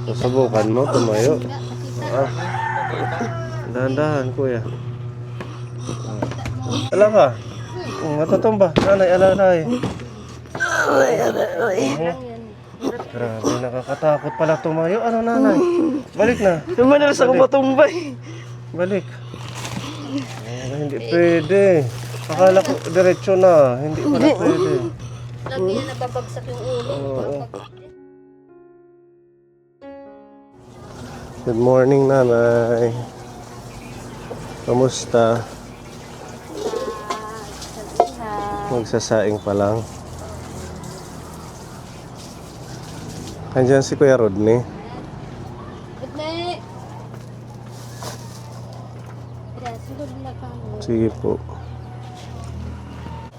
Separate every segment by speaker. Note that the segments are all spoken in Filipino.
Speaker 1: Susubukan mo, tumayo. Ah, dahan-dahan, kuya. Ala ka? Matutumba. Nanay, alalay. Grabe, nakakatakot pala tumayo. Ano, nanay? Balik na.
Speaker 2: Madalas ako matumbay.
Speaker 1: Balik. Hindi pwede. Akala ko diretso na. Hindi pala pwede.
Speaker 3: Lagi yan nababagsak yung ulo.
Speaker 1: Oo. Good morning, nanay. Kamusta? Magsasaing pa lang. Andiyan si Kuya Rodney.
Speaker 3: Rodney! Sunod na ka mo.
Speaker 1: Sige po.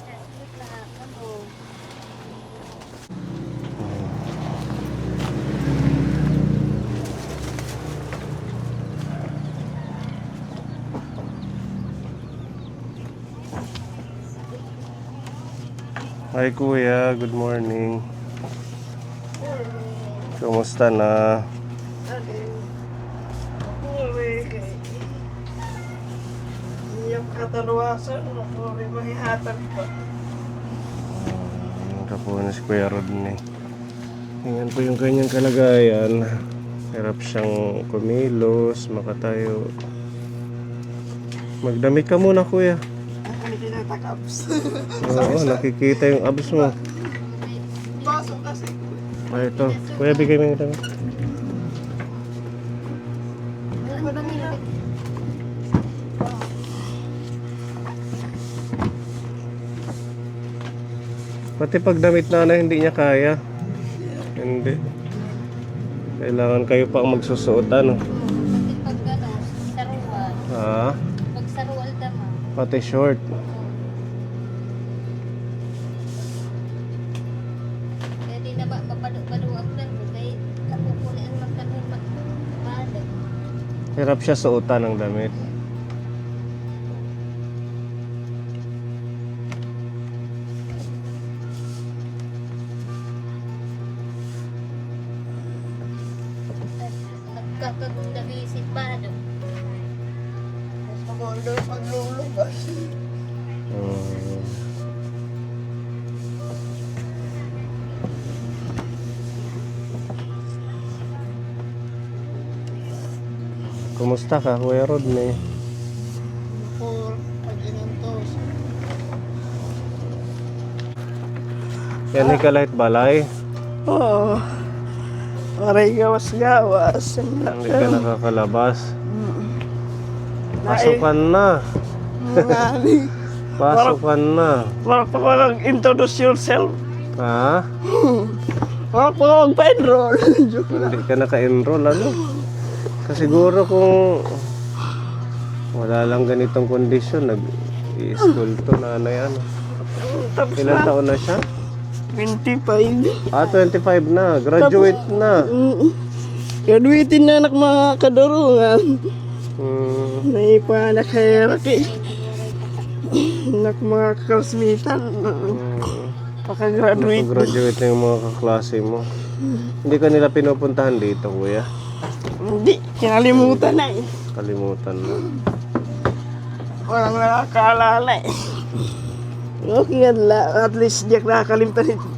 Speaker 3: Sunod na ka mo.
Speaker 1: Hi Kuya, good morning. Kumusta na?
Speaker 2: Yung kataluwasan, may mahihatan pa.
Speaker 1: Kapo na si Kuya Rodney. Tingnan po yung kanyang kalagayan. Hirap siyang kumilos, makatayo. Magdamit ka muna, Kuya.
Speaker 2: Ano tinatakaps?
Speaker 1: Oo, nakikita yung abs mo.
Speaker 2: Pasok kasi.
Speaker 1: Ay, ito. Kuya, bigay mo yung damit.
Speaker 3: Ano ba nilagay?
Speaker 1: Pati pag damit na hindi niya kaya. Hindi. Kailangan kayo pa ang magsusuot, ano?
Speaker 3: Pati pag ano, sarual.
Speaker 1: Ha?
Speaker 3: Pag sarual naman.
Speaker 1: Pati short.
Speaker 3: Kaya di na ba mapaluwag lang. Kaya kapupulian magkaroon.
Speaker 1: Hirap siya suotan ng damit.
Speaker 3: Nagkakagong nag-iisip ba?
Speaker 2: Mas maganda paglulubas.
Speaker 1: Hmm. Kumusta ka, Kuya Rodney?
Speaker 2: For pag-inantos.
Speaker 1: Yan ka lahit balay.
Speaker 2: Oo. Aray gawas-gawas.
Speaker 1: Hindi ka nakakalabas. Pasukan na.
Speaker 2: Ngali.
Speaker 1: Pasukan na.
Speaker 2: Parang pa walang introduce yourself.
Speaker 1: Ha?
Speaker 2: Parang pa walang pa-enroll.
Speaker 1: Hindi ka naka-enroll, ano? Kasiguro kung wala lang ganitong kondisyon, nag-i-school to nanay, ano?
Speaker 2: Tapos
Speaker 1: Ilang
Speaker 2: na.
Speaker 1: taon na siya?
Speaker 2: 25.
Speaker 1: Ah, 25 na. Graduate na.
Speaker 2: Graduating na anak mga kadurungan.
Speaker 1: Hmm.
Speaker 2: May panakayaraki. Anak mga kakalsmitan. Pakagraduate.
Speaker 1: Graduate na yung mga kaklase mo. Hindi ka nila pinupuntahan dito, kuya?
Speaker 2: Hindi, kinalimutan na eh.
Speaker 1: Kalimutan mo.
Speaker 2: Walang nakakaalala eh. Okay at least diyak nakakalimutan ito.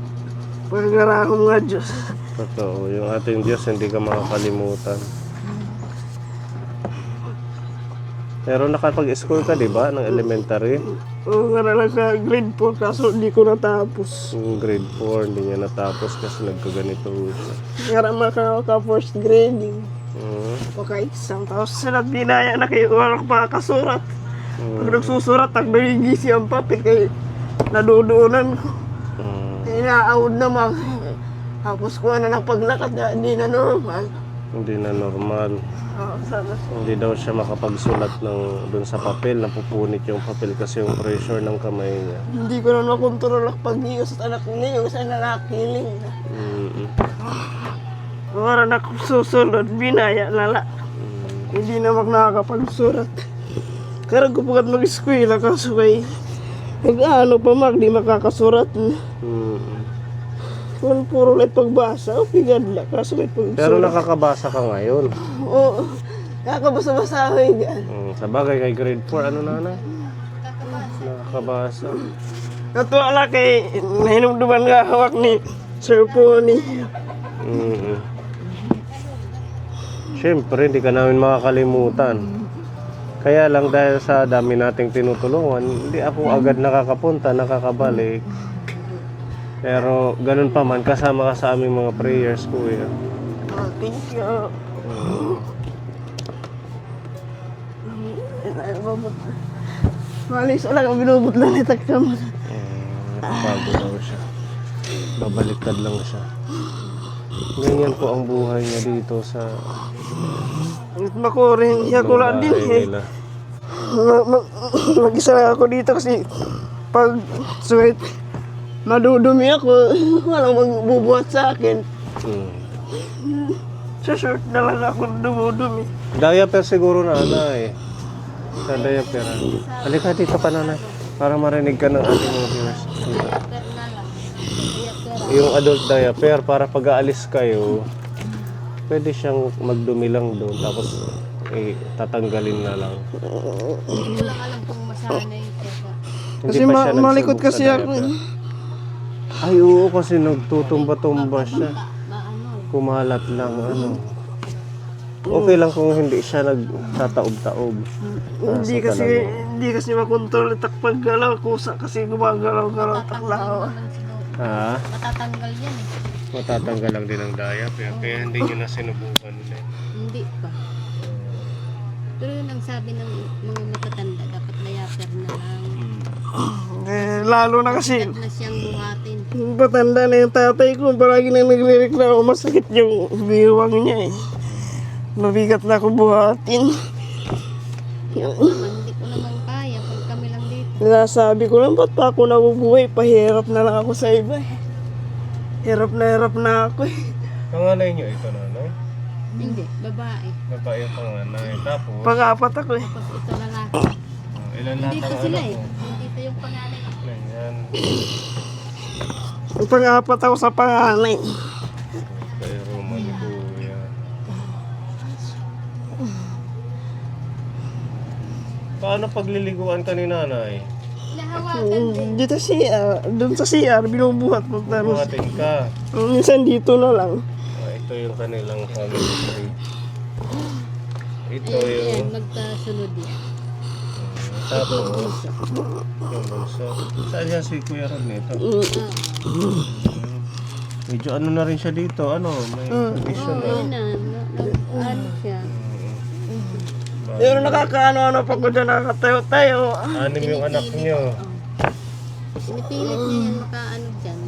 Speaker 2: Pagkarahong nga Diyos.
Speaker 1: Totoo. Yung ating Diyos, hindi ka makakalimutan. Pero nakapag-school ka, di ba? Ng elementary?
Speaker 2: Oo nga lang sa grade 4 kaso hindi ko natapos.
Speaker 1: Yung grade 4, hindi niya natapos kasi nagkaganito siya.
Speaker 2: Nga makaka first grade. Paka-exam. Tapos sila binaya na kayo walang makakasurat. Pag nagsusurat, nagdagigisi ang papel kay naduduunan ko. Inaawad naman. Tapos ko na ng paglakad na hindi na normal.
Speaker 1: Hindi na normal.
Speaker 2: Sana.
Speaker 1: Hindi daw siya makapagsulat ng dun sa papel, napupunit yung papel kasi yung pressure ng kamay niya.
Speaker 2: Hindi ko na makontrol ang pag-ios at anak niyo sa nanakiling. Wala na kung susunod, binaya na la. Hindi na nakakapagsurat. Karag ko pagkat mag-eskwela kaso kay nag-ano pa mag, di makakasurat. Kung puro ulit pagbasa, okay gadla. Kaso ulit pag
Speaker 1: Pero nakakabasa ka ngayon.
Speaker 2: Oo. Kakabasa-basa ako yung gan.
Speaker 1: Sa bagay kay grade 4, ano nanay?
Speaker 3: Kakabasa.
Speaker 1: Nakakabasa.
Speaker 2: Natuwa lang kay nahinumduman nga hawak ni Sir Pony.
Speaker 1: Siyempre, hindi ka namin makakalimutan. Kaya lang dahil sa dami nating tinutulungan, hindi ako agad nakakapunta, nakakabalik. Pero ganun pa man, kasama ka sa aming mga prayers, kuya.
Speaker 2: Oh, thank you. Malis wala kang binubot lang ni Takam.
Speaker 1: Bago daw siya. Babaliktad lang siya. Ganyan po ang buhay niya dito sa
Speaker 2: Makurin, siya ko lang din
Speaker 1: bahay
Speaker 2: eh.
Speaker 1: nila.
Speaker 2: Mag-isa lang ako dito kasi pag sweat, madudumi ako. Walang magbubuhat sa akin. Sa short na lang ako dumudumi.
Speaker 1: Diaper siguro nanay. Sa diaper. Halika dito pa nanay. Para marinig ka ng ating mga viewers.
Speaker 3: Diaper na lang. Diaper.
Speaker 1: Yung adult diaper, para pag aalis kayo, pwede siyang magdumi lang doon. Tapos tatanggalin na lang.
Speaker 3: Hindi ko lang alam kung masanay. Teka.
Speaker 2: Kasi
Speaker 1: Hindi pa siya
Speaker 2: malikot
Speaker 1: nagsubok
Speaker 2: kasi
Speaker 1: sa
Speaker 2: ako.
Speaker 1: diaper. Ay oo, kasi nagtutumba-tumba siya. Kumalat lang, ano. Okay lang kung hindi siya nagtataob-taob.
Speaker 2: Hindi kasi makontrol itak paggalaw kusa kasi gumagalaw-galaw taklaw.
Speaker 1: Ha?
Speaker 3: Matatanggal yan eh.
Speaker 1: Matatanggal lang din ang diaper. Kaya hindi nyo na sinubukan ulit.
Speaker 3: Hindi pa. Pero yun ang sabi ng mga matatanda, dapat diaper na lang.
Speaker 2: Eh, lalo na kasi
Speaker 3: Dapat na siyang buhatin.
Speaker 2: patanda na yung tatay ko. Palagi na nagre-reklamo. Masakit yung biwang niya eh. Mabigat na ako buhatin.
Speaker 3: Hindi ko naman kaya pag kami lang dito.
Speaker 2: Nasabi ko lang, ba't pa ako nabubuhay? Pahirap na lang ako sa iba eh. Hirap na ako eh.
Speaker 1: Panganay nyo ito, nanay?
Speaker 3: Hindi, babae.
Speaker 1: Babae ang panganay. Tapos,
Speaker 2: Pang-apat ako eh.
Speaker 3: Tapos ito lalaki.
Speaker 1: ilan lahat
Speaker 3: Dito
Speaker 1: ang
Speaker 3: sila
Speaker 1: anak
Speaker 3: eh.
Speaker 1: mo?
Speaker 3: Dito yung panganay.
Speaker 1: Ganyan.
Speaker 2: Pang-apat ako sa panganay.
Speaker 1: Kay Roman ni Kuya. Paano pagliliguan ka ni nanay?
Speaker 3: Nahawakan din.
Speaker 2: Dito siya, doon sa CR, binubuhat mo. Tapos,
Speaker 1: Buhatin ka.
Speaker 2: minsan dito na lang.
Speaker 1: Ito yung kanilang family tree. Ito
Speaker 3: Ayan,
Speaker 1: yung...
Speaker 3: magkasunod yan.
Speaker 1: Tapos, yung bunso. Saan yan si Kuya Ron nito? Medyo ano na rin siya dito, ano, may condition na.
Speaker 3: Yun na, ano siya.
Speaker 2: Pero nakakaano-ano pa ko dyan, nakatayo-tayo.
Speaker 1: Anim yung anak niyo.
Speaker 3: Pinipilit niya yan makaano dyan.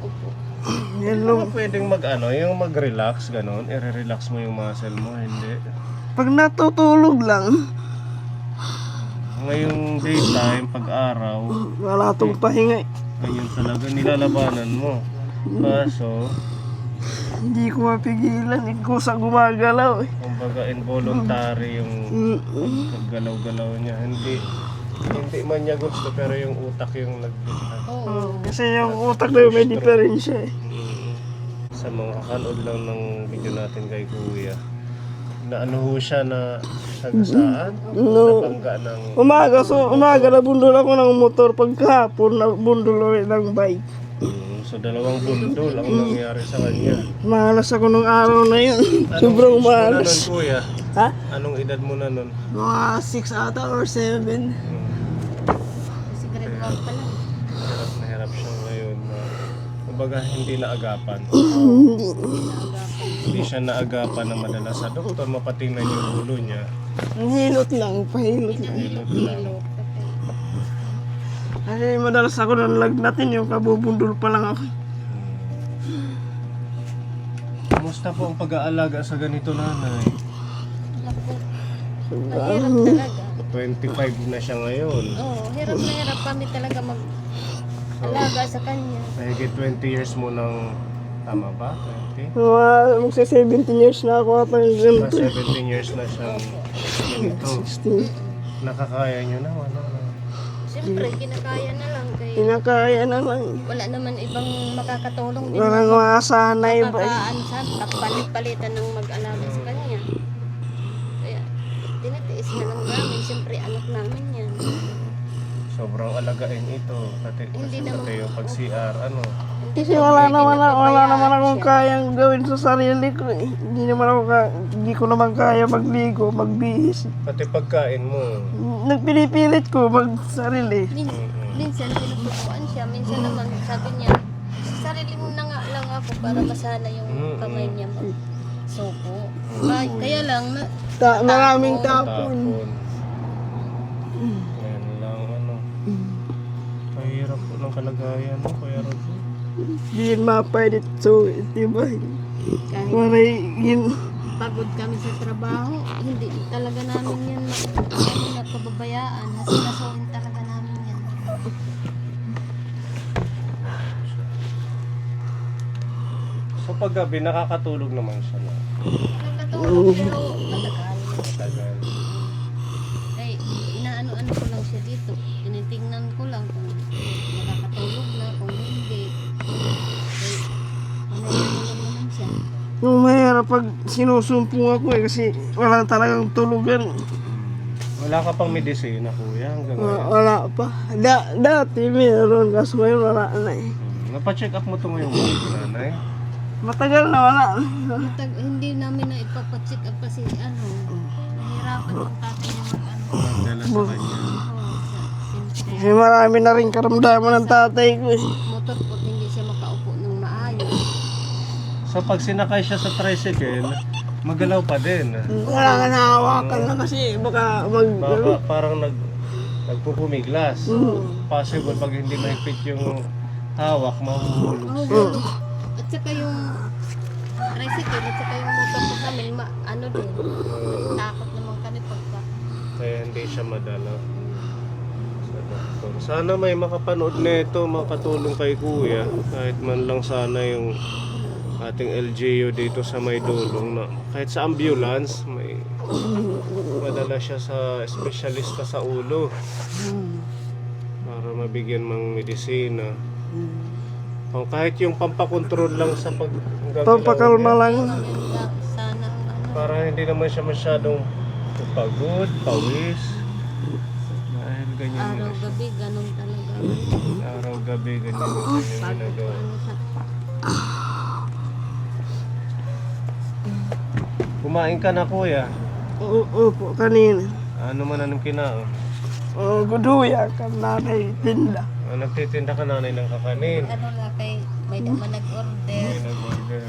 Speaker 3: Opo.
Speaker 2: Yan
Speaker 1: Ano
Speaker 2: lang.
Speaker 1: ba pwedeng mag-ano, yung mag-relax, gano'n? I-relax mo yung muscle mo, hindi.
Speaker 2: Pag natutulog lang,
Speaker 1: Ngayong daytime, pag-araw,
Speaker 2: wala itong pahinga eh.
Speaker 1: ganyan talaga, nilalabanan mo. Kaso,
Speaker 2: Hindi ko mapigilan eh. Kusa gumagalaw eh.
Speaker 1: kumbaga involuntary yung paggalaw-galaw niya. Hindi man niya gusto, pero yung utak yung
Speaker 3: Oo.
Speaker 2: Kasi yung utak na yung may diferensya eh.
Speaker 1: Sa mga kakanood lang ng video natin kay Kuya, na ano ho siya na sagasaan,
Speaker 2: No.
Speaker 1: napangga ng...
Speaker 2: Umaga na bundol ako ng motor. Pagkahapon na bundol ulit ng bike.
Speaker 1: So dalawang bundol ang nangyari sa kanya.
Speaker 2: Malas ako nung araw na yun. Sobrang
Speaker 1: age mo na nun,
Speaker 2: malas.
Speaker 1: Kuya?
Speaker 2: Ha?
Speaker 1: Anong edad mo na nun?
Speaker 2: Mga 6 ata or 7.
Speaker 3: Kasi grade 1 pa lang.
Speaker 1: Hirap na hirap siya ngayon. Kumbaga hindi naagapan. Hindi siya naagapan na madala sa doktor. Mapatingnan yung ulo niya.
Speaker 2: Hilot lang, pahilot lang.
Speaker 1: Hilot lang.
Speaker 2: Kasi madalas ako nalagnatin yung kabubundol pa lang ako.
Speaker 1: Kumusta po ang pag-aalaga sa ganito, nanay?
Speaker 3: Mahirap talaga.
Speaker 1: 25 na siya ngayon.
Speaker 3: Oo, hirap na hirap kami talaga mag-alaga sa kanya.
Speaker 1: Mahigit 20 years mo nang... Tama ba? 20?
Speaker 2: Magsa 17 years na ako ata yung ganito.
Speaker 1: 17 years na siyang ganito.
Speaker 2: 16.
Speaker 1: Nakakaya niyo na, ano?
Speaker 3: Siyempre, kinakaya na lang. kay
Speaker 2: Kinakaya na lang.
Speaker 3: wala naman ibang makakatulong din.
Speaker 2: Walang masanay ba?
Speaker 3: Makakaan sa palit-palitan ng mag-alaga sa kanya. Kaya tinitiis na lang namin. Siyempre anak namin yan.
Speaker 1: Sobrang alagain ito.
Speaker 3: Hindi
Speaker 1: Kasi
Speaker 3: naman-
Speaker 1: pati yung pag-CR, ano.
Speaker 2: Kasi wala naman akong kayang gawin sa sarili ko eh. Hindi ko naman kaya magligo, magbihis.
Speaker 1: Pati pagkain mo.
Speaker 2: Nagpinipilit ko magsarili.
Speaker 3: Minsan pinupukuan siya. Minsan naman sabi niya, sarili mo na nga lang ako para masana yung kamay niya magsuko. Kaya lang,
Speaker 2: Maraming tapon.
Speaker 1: Yan lang, ano. Mahirap po ng kalagayan mo, Kuya Rodney.
Speaker 2: Hindi yun mapalit. So, diba?
Speaker 3: kahit
Speaker 2: Maray,
Speaker 3: pagod kami sa trabaho, hindi talaga namin yan nagpababayaan. Hasinasuin talaga namin yan.
Speaker 1: So paggabi, nakakatulog naman siya na.
Speaker 3: Nakakatulog pero matagal.
Speaker 1: Tagal.
Speaker 3: Ay, inaano-ano ko lang siya dito. Tinitingnan ko lang kung nakakatulog na, kung hindi. Ay, panayanan naman siya.
Speaker 2: yung mahirap pag sinusumpong ako eh kasi wala talagang tulugan.
Speaker 1: Wala ka pang medisina, Kuya, hanggang ngayon.
Speaker 2: Wala pa. Dati meron kaso ngayon wala na eh.
Speaker 1: Napacheck up mo ito ngayong mga nanay.
Speaker 2: Matagal na wala.
Speaker 3: Hindi namin na ipapacheck up kasi nahirapan yung tatay niya mag-ano.
Speaker 1: Dala sa kanya.
Speaker 3: Siyempre,
Speaker 2: Kasi marami na rin karamdaman ng tatay ko eh.
Speaker 3: motor po hindi siya makaupo ng maayos.
Speaker 1: So pag sinakay siya sa tricycle, magalaw pa din.
Speaker 2: Wala nga nahawakan na kasi baka
Speaker 1: Parang nagpupumiglas. Possible pag hindi mahigpit yung hawak, mahuhulog siya.
Speaker 3: At saka yung tricycle, at saka yung motor po namin, din, takot naman kami pagka.
Speaker 1: Kaya hindi siya madala sa doktor. Sana may makapanood nito, makatulong kay Kuya. Kahit man lang sana yung ating LGU dito sa may dulong na kahit sa ambulance may madala siya sa espesyalista sa ulo para mabigyan ng medisina. O kahit yung pampakontrol lang sa
Speaker 2: pampakalma lang.
Speaker 3: Sana,
Speaker 1: para hindi naman siya masyadong pagod, pawis. Dahil ganyan na siya.
Speaker 3: araw-gabi, ganun talaga.
Speaker 1: Araw-gabi ganyan na siya yung
Speaker 3: Pagod
Speaker 1: ginagawa.
Speaker 3: sa
Speaker 1: Kumain ka na, Kuya.
Speaker 2: Opo, kanina.
Speaker 1: Ano man anong kinaon?
Speaker 2: Guduya ka nanay tinda.
Speaker 1: Nagtitinda ka nanay ng kakanin.
Speaker 3: ano lang kay may naman nag-order,
Speaker 1: May nag-order.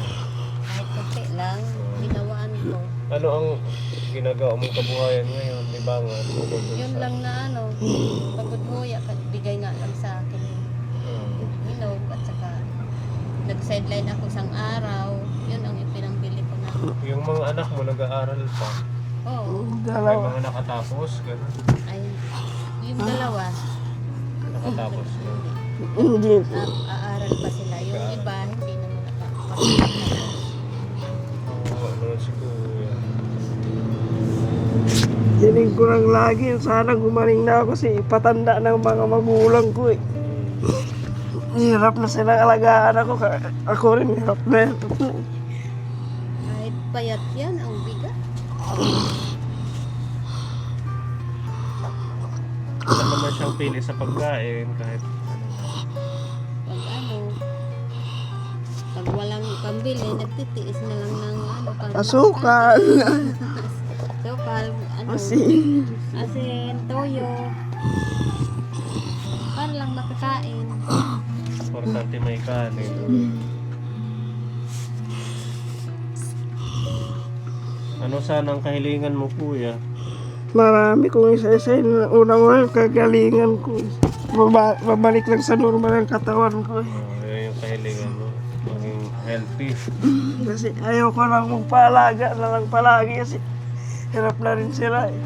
Speaker 3: kahit konti lang, ginawaan ko.
Speaker 1: Ano ang ginagawa mong kabuhayan ngayon? Libangan?
Speaker 3: Yun lang na pagod huya, bigay nga lang sa akin. Hinog at saka nag-sideline ako isang araw, yun ang ipinambili ko na.
Speaker 1: Yung mga anak mo nag-aaral pa.
Speaker 3: Oo,
Speaker 1: May
Speaker 2: Dalawa.
Speaker 1: mga nakatapos. Ganun.
Speaker 3: ay, yung dalawa,
Speaker 1: Nakatapos na.
Speaker 2: Hindi.
Speaker 3: aaral pa sila. Yung iba, hindi naman nakapagpapalala.
Speaker 1: Oo, ano si Kuya.
Speaker 2: Hiling ko lang lagi. Sana gumaling na ako kasi patanda ng mga magulang ko eh. Hirap na silang alagaan ako. Ako rin hirap na.
Speaker 3: Kahit payat yan, ang bigat.
Speaker 1: Wala naman siyang pili sa pagkain kahit
Speaker 3: Pag walang pambili, nagtitiis na lang ng para
Speaker 2: Asukal.
Speaker 3: Sukal,
Speaker 2: Asin.
Speaker 3: asin, toyo. Para lang makakain.
Speaker 1: importante may kanin. Ano sana ang kahilingan mo, Kuya?
Speaker 2: Marami kong isa-isa. Unang kagalingan ko. Babalik lang sa normal ang katawan ko.
Speaker 1: Yan yung kahilingan mo. Maging healthy.
Speaker 2: Kasi ayaw ko lang magpaalaga na lang palagi kasi hirap na rin sila eh.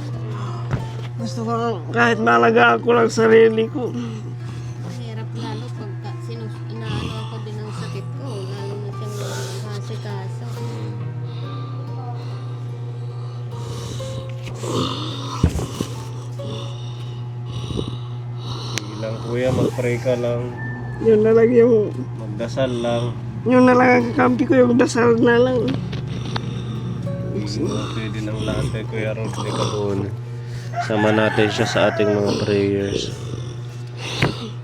Speaker 2: Gusto ko lang kahit malaga ko lang sarili ko.
Speaker 3: Mahirap lalo pagka inaano ako din ng sakit ko. Lalo na siyang hasikaso.
Speaker 1: Sige lang, Kuya. mag-pray ka lang,
Speaker 2: Yun na lang yung,
Speaker 1: magdasal lang.
Speaker 2: yun na lang ang kakampi ko, yung dasal na lang.
Speaker 1: Hindi mo pwede ng lahat kay Kuya Rodney Cabon. Sama natin siya sa ating mga prayers.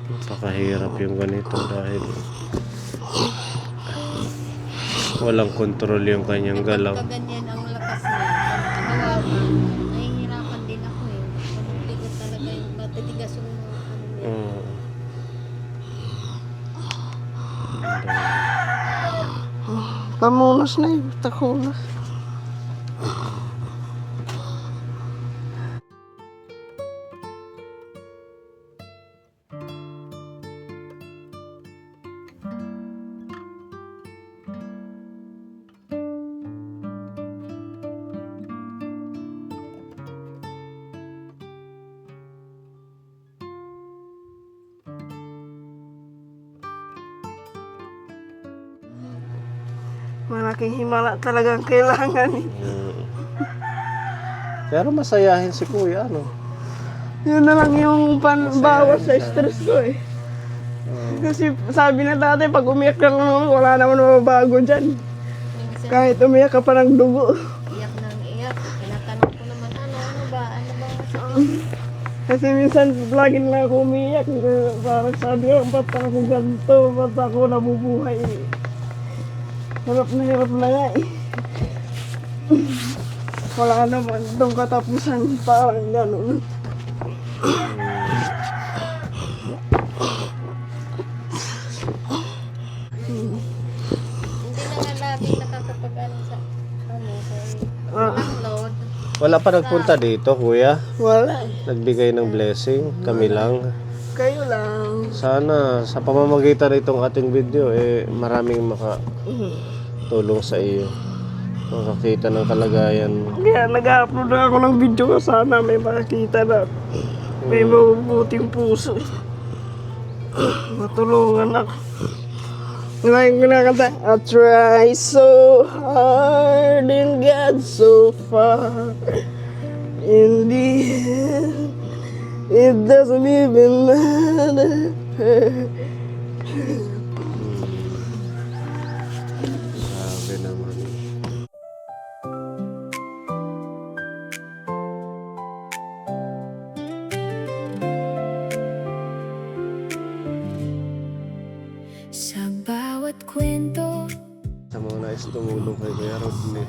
Speaker 1: Napakahirap yung ganito dahil walang kontrol yung kanyang galaw.
Speaker 3: Pagka ganyan ang lakas niya, hawakan, nahihirapan din ako eh. Pagbigot talaga yung matitigas yung ano niya.
Speaker 1: Mm.
Speaker 2: Pamunas na yun, takunas. Malaking himala talaga ang kailangan eh.
Speaker 1: Mm. Pero masayahin si Kuya, ano?
Speaker 2: Yun na lang yung panbawas sa stress ko eh. Kasi sabi na dati, pag umiyak ka lang, wala naman mababago dyan.
Speaker 3: Minsan,
Speaker 2: Kahit umiyak ka pa ng dugo.
Speaker 3: iyak nang iyak. Tinatanong ko naman, ano ba masakit?
Speaker 2: Kasi minsan, lagi na ako umiyak. Parang sabi ko, ba't ako ganito? Ba't ako nabubuhay? Hirap na nga eh. Wala naman itong katapusan, parang gano'n.
Speaker 3: Hindi na nga lagi nakakapag-ano sa walang load.
Speaker 1: Wala pa nagpunta dito, Kuya.
Speaker 2: Wala eh.
Speaker 1: Nagbigay ng blessing. Kami lang.
Speaker 2: Kayo lang.
Speaker 1: Sana sa pamamagitan nitong ating video, maraming makatulong sa iyo. Makakita ng kalagayan mo.
Speaker 2: Kaya nag-upload na ako ng video ko. Sana may makakita na may mabubuting puso. Matulungan ako. Wala yung kinakanta. I try so hard and got so far. In the end, it doesn't even matter.
Speaker 1: Grabe naman.
Speaker 4: Sa bawat kwento,
Speaker 1: Sa mga nais tumulong kay Kuya Rodney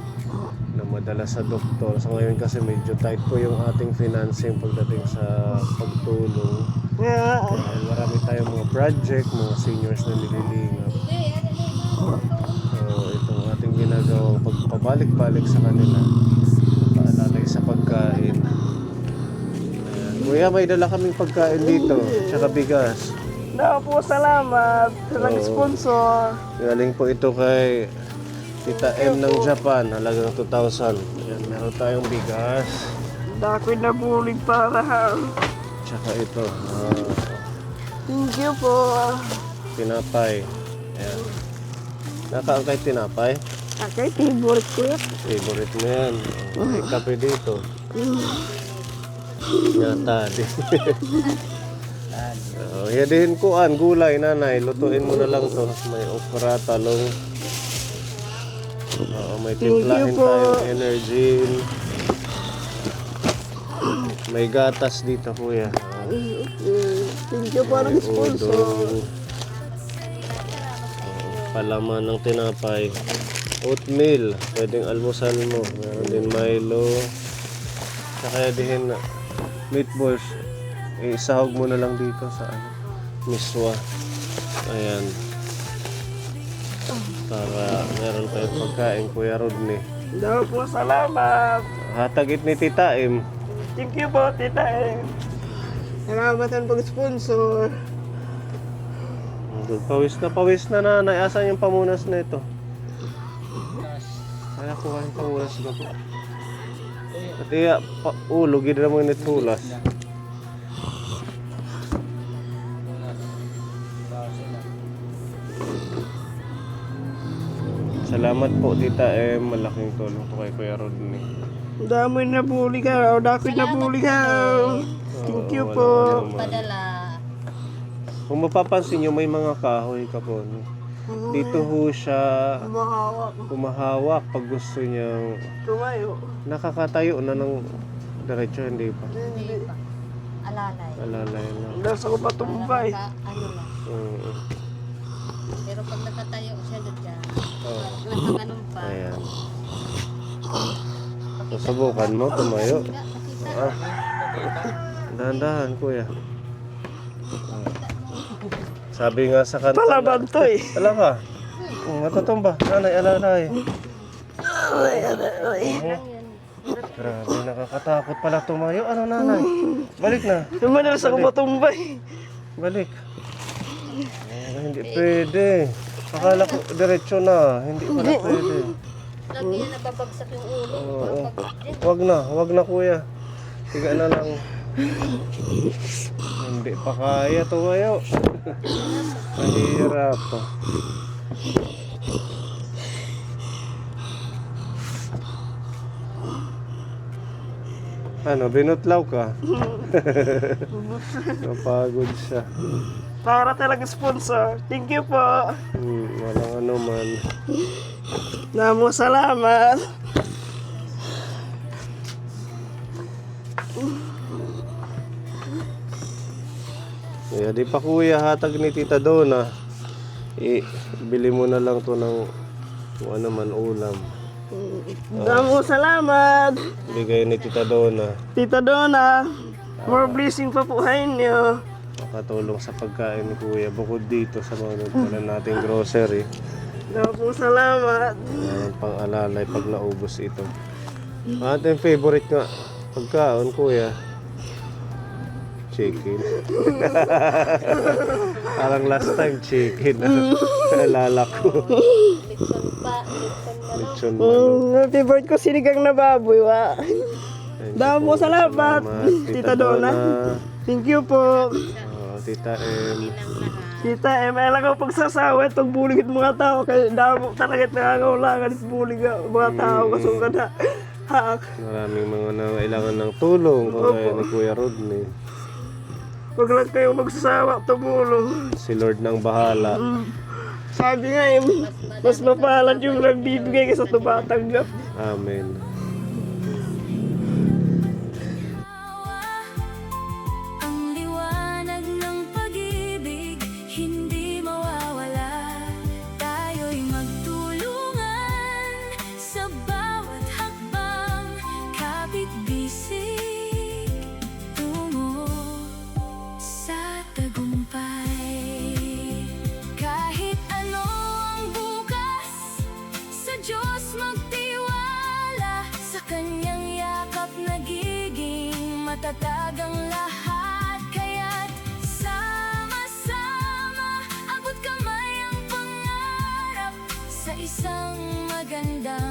Speaker 1: na madala sa doktor. Sa ngayon kasi medyo tight po yung ating financing pagdating sa pagtulong.
Speaker 2: Yeah.
Speaker 1: Dahil marami tayong mga project, mga seniors na nililingap. So itong ating ginagawang pagpabalik-balik sa kanila, paalalay sa pagkain. Ayan. Kuya, may dala kaming pagkain dito, tsaka bigas.
Speaker 2: Daw po, salamat sa nag-sponsor.
Speaker 1: Galing po ito kay Tita M ng Japan, halagang 2,000. Ayan, meron tayong bigas.
Speaker 2: Dako'y nabulig para ha.
Speaker 1: Tsaka ito,
Speaker 2: Thank you po.
Speaker 1: tinapay. Ayan. Nakaangkay tinapay.
Speaker 2: Okay, favorite ko yan.
Speaker 1: Favorite mo yan. May kape dito. Yata din. Yadihin kuan, gulay, nanay. Lutuin mo na lang to. May okra, talong. May timplahin
Speaker 2: po.
Speaker 1: tayong energy. May gatas dito, kuya.
Speaker 2: Thank you po ng sponsor.
Speaker 1: Udong. Palaman ng tinapay. Oatmeal. Pwedeng almusal mo. Meron din Milo. Saka din meatballs. Isahog mo na lang dito sa miswa. Ayan. Para meron tayong pagkain, Kuya Rodney.
Speaker 2: Daw po, salamat.
Speaker 1: Hatagit ni Tita M.
Speaker 2: Thank you po, Tita M. Salamat ang pag-sponsor.
Speaker 1: Pawis na nanay. Asan yung pamunas na ito? Kaya kuha yung pamunas na po. At iya, ulo, gina mo yung tulas. Salamat po, Tita M. Malaking tulong po kay Kuya Rodney.
Speaker 2: Damoy nabuli ka. O dako'y nabuli ka. Thank you po.
Speaker 1: Walang ano naman.
Speaker 3: Padala.
Speaker 1: Kung mapapansin nyo, may mga kahoy kapon. Dito ho siya
Speaker 2: Mahawak.
Speaker 1: humahawak pag gusto niyang
Speaker 2: Tumayo.
Speaker 1: nakakatayo na ng diretso, hindi pa.
Speaker 3: Hindi pa. Alalay.
Speaker 1: Alalay lang.
Speaker 2: Nasa ko patumbay.
Speaker 3: Ano lang.
Speaker 1: Mm.
Speaker 3: Pero pag nakatayo siya dyan,
Speaker 1: Oh.
Speaker 3: nakaganon pa.
Speaker 1: Ayan. Susubukan mo, tumayo.
Speaker 3: Nakita.
Speaker 1: Ah. Dahan-dahan, kuya. Sabi nga sa kanta.
Speaker 2: Palaban to eh.
Speaker 1: Talaga? Matutumba. Nanay, alalay.
Speaker 3: Lang yan.
Speaker 1: Grabe, nakakatakot pala tumayo. Ano, nanay? Balik na.
Speaker 2: Naman nasa ko patumbay.
Speaker 1: Balik. Hindi pwede. Akala ko diretso na. Hindi pala pwede.
Speaker 3: Lagi yan nababagsak yung ulo.
Speaker 1: Oo.
Speaker 3: Babagsak din.
Speaker 1: Wag na kuya. Tiga na lang. Hindi pa kaya tumayo. Mahirap. Ano, binutlaw ka? Napagod siya.
Speaker 2: Para talaga sponsor. Thank you po.
Speaker 1: Walang ano man.
Speaker 2: Namo salamat.
Speaker 1: Kaya di pa kuya, hatag ni Tita Donna. Bili mo na lang to ng kung ano man ulam.
Speaker 2: Namo salamat.
Speaker 1: Bigay ni Tita Donna.
Speaker 2: Tita Donna. More blessing pa po sa inyo.
Speaker 1: Makatulong sa pagkain ni kuya. Bukod dito sa mga nagdala nating grocery.
Speaker 2: Namo salamat.
Speaker 1: Yan pang alalay pag naubos ito. Ating favorite nga pagkaon kuya. Chicken. Parang last time chicken. Alala ko.
Speaker 3: Litson pa. Litson pa.
Speaker 1: Lechon
Speaker 2: Favorite ko sinigang na baboy. Wa. Namo salamat. Tita Donna. Thank you po.
Speaker 1: Tita M.
Speaker 2: Tita, alam ko pagsasawit, pagbuligit mga tao, kaya damo talaga nangangaulangan at bulig mga tao, kasong ka na. Haak.
Speaker 1: Maraming mga nangailangan ng tulong. Kaya ni Kuya Rodney.
Speaker 2: Huwag lang kayo magsasawa, tumulong.
Speaker 1: Si Lord nang bahala.
Speaker 2: Sabi nga mas mapalad yung nagbibigay kaysa tumatanggap.
Speaker 1: Amen.
Speaker 4: Ang liwanag ng pag-ibig hindi mawawala. Tayo'y magtulungan sa bawat hakbang, kapit-bisig tungo sa tagumpay. Kahit ano ang bukas, sa Diyos magtiwala. Sa Kanyang yakap nagiging matatag ang lahat. Kaya't sama-sama, abot kamay ang pangarap sa isang magandang